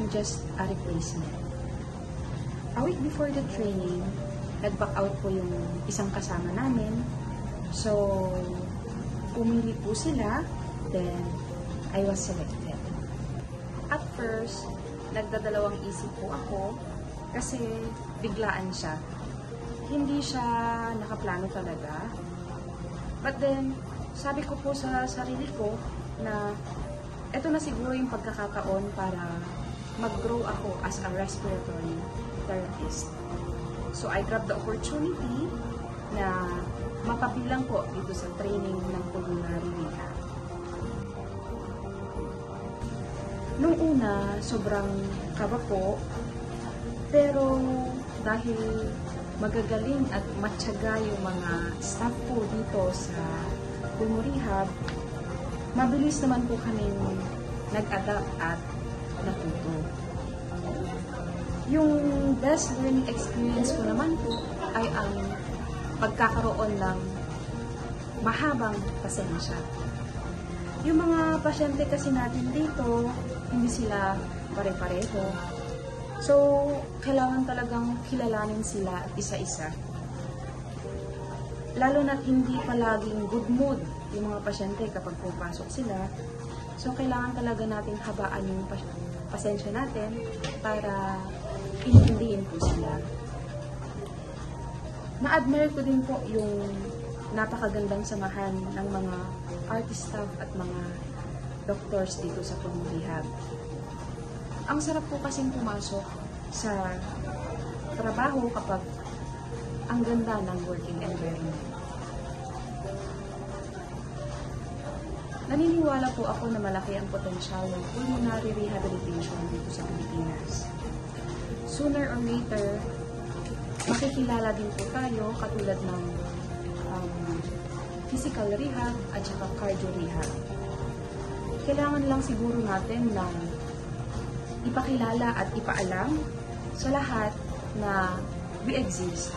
just a replacement. A week before the training, nag-back out po yung isang kasama namin. So, pumili po sila, then I was selected. At first, nagdadalawang isip po ako kasi biglaan siya. Hindi siya nakaplano talaga. But then, sabi ko po sa sarili ko na ito na siguro yung pagkakataon para mag-grow ako as a respiratory therapist. So, I grabbed the opportunity na mapabilang po dito sa training ng pulmonary rehab. Nung una, sobrang kaba po, pero dahil magagaling at matyaga yung mga staff po dito sa pulmo rehab, mabilis naman po kaming nag-adapt at natuto. Yung best learning experience ko naman po ay ang pagkakaroon ng mahabang pasensya. Yung mga pasyente kasi natin dito, hindi sila pare-pareho. So, kailangan talagang kilalanin sila isa-isa. Lalo na't hindi palaging good mood yung mga pasyente kapag pupasok sila. So, kailangan talaga natin habaan yung pasensya natin para intindihin po sila. Na-admire ko din po yung napakagandang samahan ng mga artist staff at mga doctors dito sa pulmo rehab. Ang sarap po kasing pumasok sa trabaho kapag ang ganda ng working environment. Naniniwala po ako na malaki ang potensyal ng pulmonary rehabilitation dito sa Pilipinas. Sooner or later, makikilala din po tayo katulad ng physical rehab at saka cardio rehab. Kailangan lang siguro natin na ipakilala at ipaalam sa lahat na we exist,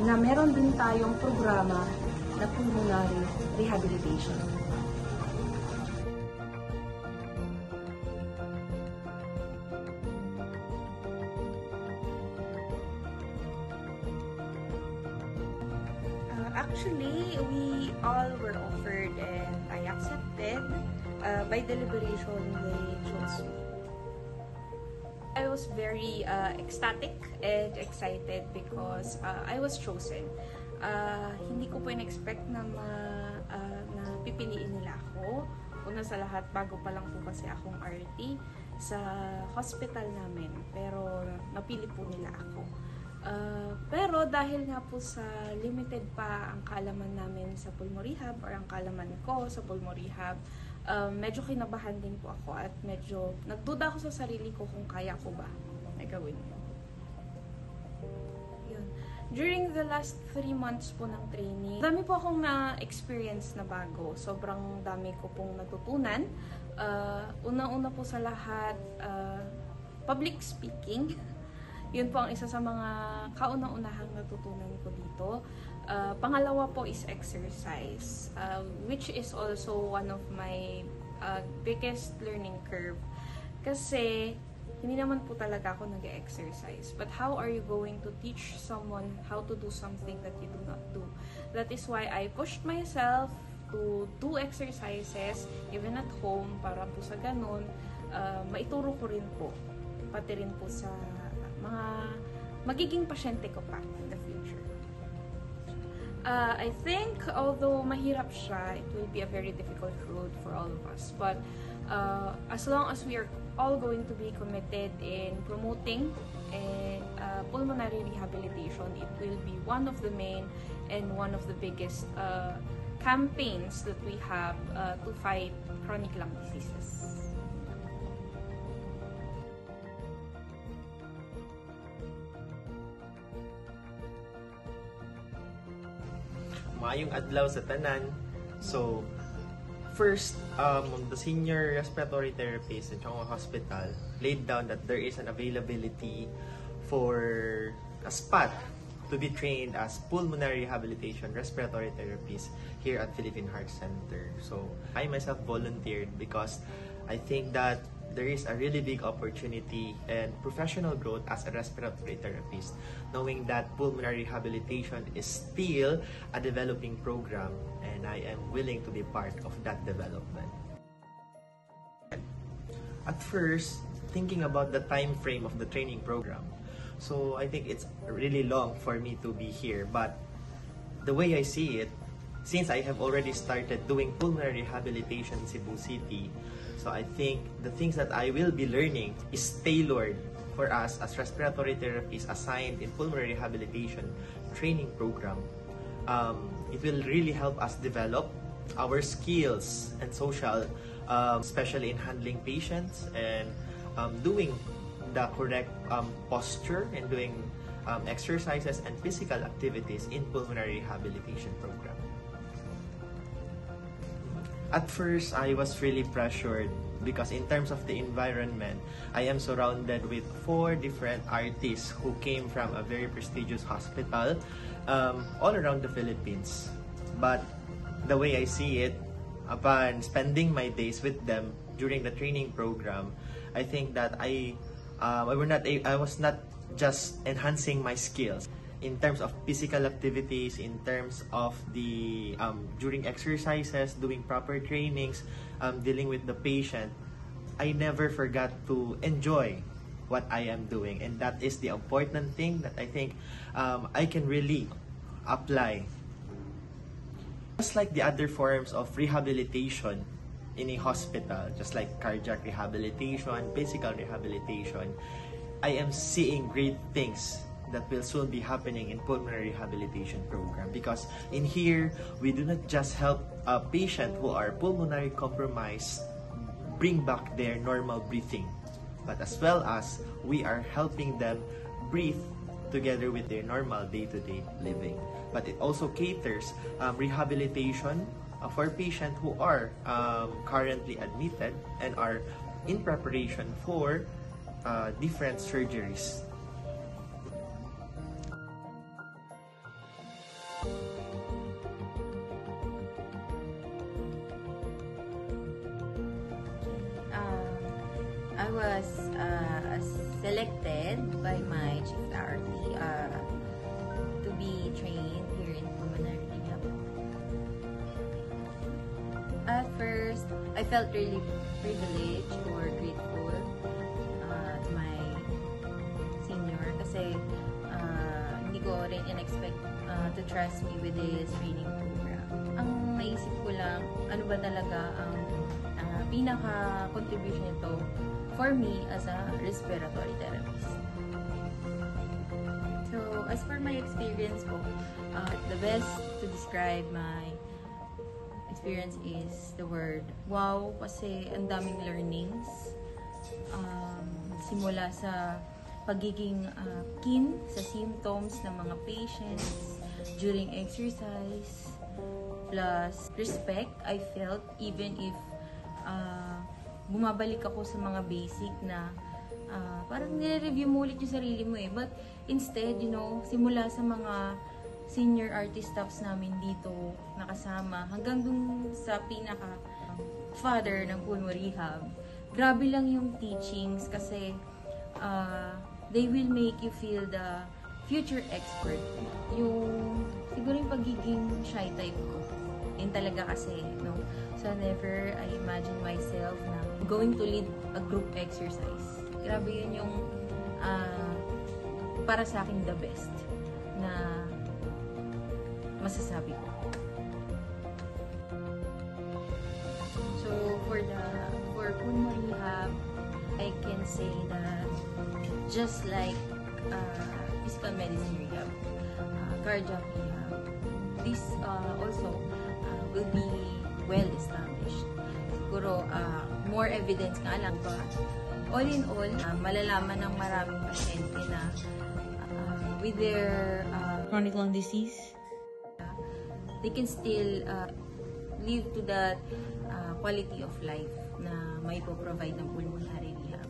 na meron din tayong programa na pulmonary rehabilitation. Actually, we all were offered and I accepted. By deliberation, they chose me. I was very ecstatic and excited because I was chosen. Hindi ko po in-expect na pipiliin nila ako. Una sa lahat, bago pa lang po kasi akong RT sa hospital namin. Pero napili po nila ako. Pero dahil nga po sa limited pa ang kaalaman namin sa pulmo rehab or ang kaalaman ko sa pulmo rehab, medyo kinabahan din po ako at medyo nagduda ako sa sarili ko kung kaya ko ba na gawin mo. Yun. During the last 3 months po ng training, dami po akong na-experience na bago. Sobrang dami ko pong natutunan. Una-una po sa lahat, public speaking. Yun po ang isa sa mga kauna-unahang natutunan ko dito. Pangalawa po is exercise, which is also one of my biggest learning curve. Kasi hindi naman po talaga ako nag-exercise. But how are you going to teach someone how to do something that you do not do? That is why I pushed myself to do exercises even at home para po sa ganun, maituro ko rin po, pati rin po sa mga magiging pasyente ko pa in the future. I think although mahirap siya, it will be a very difficult road for all of us. But as long as we are all going to be committed in promoting pulmonary rehabilitation, it will be one of the main and one of the biggest campaigns that we have to fight chronic lung diseases. Maayong adlaw sa tanan. So, first, the senior respiratory therapist at yung hospital laid down that there is an availability for a spot to be trained as pulmonary rehabilitation respiratory therapist here at Philippine Heart Center. So, I myself volunteered because I think that there is a really big opportunity and professional growth as a respiratory therapist, knowing that pulmonary rehabilitation is still a developing program, and I am willing to be part of that development. At first, thinking about the time frame of the training program, so I think it's really long for me to be here, but the way I see it, since I have already started doing pulmonary rehabilitation in Cebu City, so I think the things that I will be learning is tailored for us as respiratory therapists assigned in pulmonary rehabilitation training program. It will really help us develop our skills and social, especially in handling patients and doing the correct posture and doing exercises and physical activities in pulmonary rehabilitation program. At first, I was really pressured because in terms of the environment, I am surrounded with 4 different artists who came from a very prestigious hospital all around the Philippines. But the way I see it, upon spending my days with them during the training program, I think that I was not just enhancing my skills in terms of physical activities, in terms of the during exercises, doing proper trainings, dealing with the patient. I never forgot to enjoy what I am doing, and that is the important thing that I think I can really apply. Just like the other forms of rehabilitation in a hospital, just like cardiac rehabilitation, physical rehabilitation, I am seeing great things that will soon be happening in pulmonary rehabilitation program, because in here we do not just help a patient who are pulmonary compromised bring back their normal breathing, but as well as we are helping them breathe together with their normal day-to-day living. But it also caters rehabilitation for patients who are currently admitted and are in preparation for different surgeries. I was selected by my chief RT to be trained here in pulmonary rehab. At first, I felt really privileged or grateful to my senior kasi hindi ko rin in-expect to trust me with this training program. Ang naisip ko lang, ano ba talaga ang pinaka-contribution nito for me as a respiratory therapist. So, as for my experience po, the best to describe my experience is the word wow, kasi ang daming learnings. Simula sa pagiging keen sa symptoms ng mga patients during exercise, plus respect I felt even if bumabalik ako sa mga basic na parang nire-review mo ulit yung sarili mo eh. But instead, you know, simula sa mga senior artist staffs namin dito nakasama hanggang dun sa pinaka-father ng pulmonary rehab, grabe lang yung teachings kasi they will make you feel the future expert. Yung siguro yung pagiging shy type ko. Yun talaga kasi, no? So, never I imagine myself na going to lead a group exercise. Grabe yun yung para sa akin the best na masasabi ko. So, for pulmonary rehab, I can say that just like physical medicine rehab, cardiac rehab, this also will be well established. Siguro, more evidence nga lang ba. All in all, malalaman ng maraming pasyente na with their chronic lung disease, they can still live to that quality of life na may po-provide ng pulmonary rehab.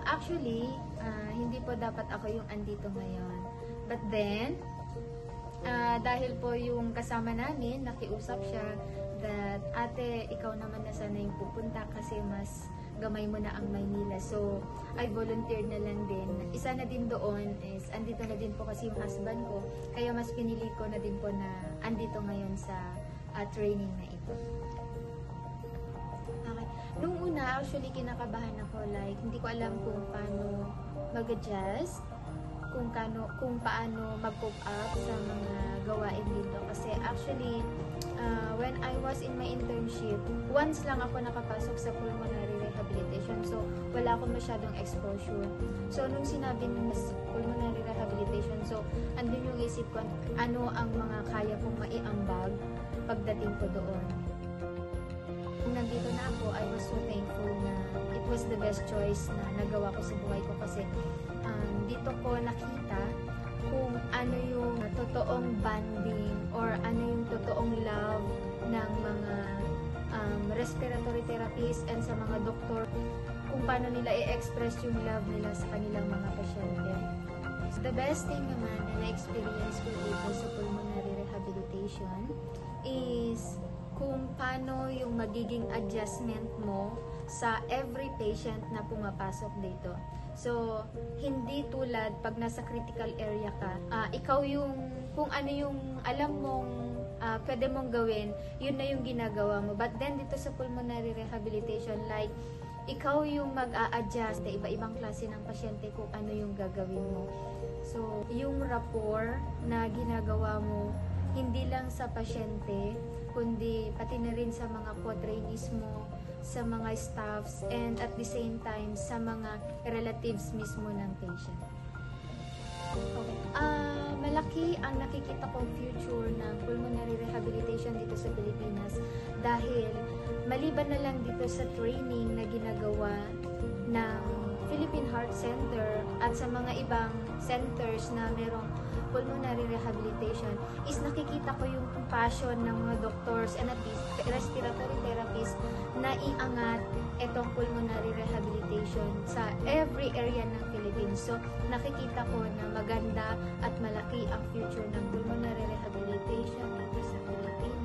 Actually, hindi po dapat ako yung andito ngayon. But then, Dahil po yung kasama namin, nakiusap siya that, ate, ikaw naman na sana yung pupunta kasi mas gamay mo na ang Maynila. So, I volunteered na lang din. Isa na din doon is, andito na din po kasi yung husband ko. Kaya mas pinili ko na din po na andito ngayon sa training na ito. Okay. Nung una, actually, kinakabahan ako. Like, hindi ko alam kung paano mag-adjust, kung paano mag-cope up sa mga gawain dito. Kasi actually, when I was in my internship, once lang ako nakapasok sa pulmonary rehabilitation. So, wala akong masyadong exposure. So, nung sinabi nila sa pulmonary rehabilitation, so, andun yung isip ko, ano ang mga kaya kong maiambag pagdating ko doon. Nung nandito na ako, I was so thankful na it was the best choice na nagawa ko sa buhay ko kasi dito ko nakita kung ano yung totoong bonding or ano yung totoong love ng mga respiratory therapists and sa mga doktor, kung paano nila i-express yung love nila sa kanilang mga pasyente. The best thing naman na na-experience ko dito sa pulmonary rehabilitation is kung paano yung magiging adjustment mo sa every patient na pumapasok dito. So, hindi tulad pag nasa critical area ka, ikaw yung, kung ano yung alam mong pwede mong gawin, yun na yung ginagawa mo. But then, dito sa pulmonary rehabilitation, like, ikaw yung mag-a-adjust na iba-ibang klase ng pasyente kung ano yung gagawin mo. So, yung rapport na ginagawa mo, hindi lang sa pasyente, kundi pati na rin sa mga co-trainees mo, sa mga staffs, and at the same time, sa mga relatives mismo ng patient. Okay. Malaki ang nakikita kong future ng pulmonary rehabilitation dito sa Pilipinas dahil maliban na lang dito sa training na ginagawa ng Philippine Heart Center at sa mga ibang centers na merong pulmonary rehabilitation is nakikita ko yung passion ng mga doctors and at least respiratory therapists na iangat itong pulmonary rehabilitation sa every area ng Philippines. So, nakikita ko na maganda at malaki ang future ng pulmonary rehabilitation dito sa Pilipinas.